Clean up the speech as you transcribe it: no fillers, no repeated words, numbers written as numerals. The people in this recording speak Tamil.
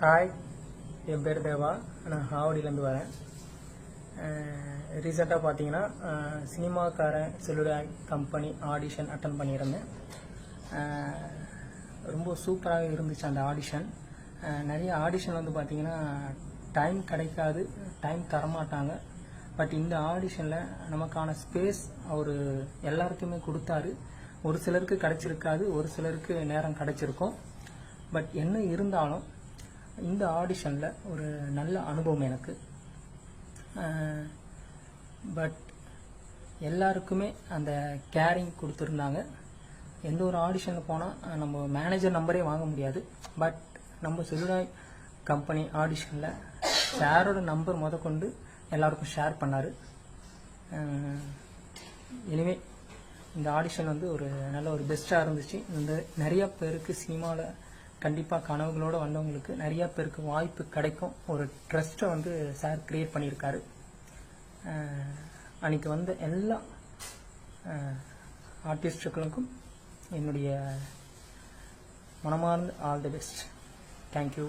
ஹாய், என் பேர் தேவா. நான் ஆவடியிலேருந்து வரேன். ரீசெண்டாக பார்த்தீங்கன்னா சினிமாக்காரன் செல்லுலாய் கம்பெனி ஆடிஷன் அட்டன் பண்ணியிருந்தேன். ரொம்ப சூப்பராக இருந்துச்சு அந்த ஆடிஷன். நிறைய ஆடிஷன் வந்து பார்த்திங்கன்னா டைம் கிடைக்காது, டைம் தரமாட்டாங்க. பட் இந்த ஆடிஷனில் நமக்கான ஸ்பேஸ் அவர் எல்லாருக்குமே கொடுத்தாரு. ஒரு சிலருக்கு கிடைச்சிருக்காது, ஒரு சிலருக்கு நேரம் கிடைச்சிருக்கும். பட் என்ன இருந்தாலும் இந்த ஆடிஷனில் ஒரு நல்ல அனுபவம் எனக்கு. பட் எல்லாருக்குமே அந்த கேரிங் கொடுத்துருந்தாங்க. எந்த ஒரு ஆடிஷனில் போனால் நம்ம மேனேஜர் நம்பரே வாங்க முடியாது. பட் நம்ம செல்லுலாய் கம்பெனி ஆடிஷனில் சாரோட நம்பர் கொண்டு எல்லாருக்கும் ஷேர் பண்ணார். எனிவே இந்த ஆடிஷன் வந்து ஒரு நல்ல ஒரு பெஸ்ட்டாக இருந்துச்சு. இந்த நிறையா பேருக்கு சினிமாவில் கண்டிப்பாக கனவுகளோடு வந்தவங்களுக்கு நிறையா பேருக்கு வாய்ப்பு கிடைக்கும். ஒரு ட்ரஸ்ட்டை வந்து சார் கிரியேட் பண்ணியிருக்காரு. அன்றைக்கி வந்த எல்லா ஆர்டிஸ்டுகளுக்கும் என்னுடைய மனமார்ந்த ஆல் தி பெஸ்ட். தேங்க்யூ.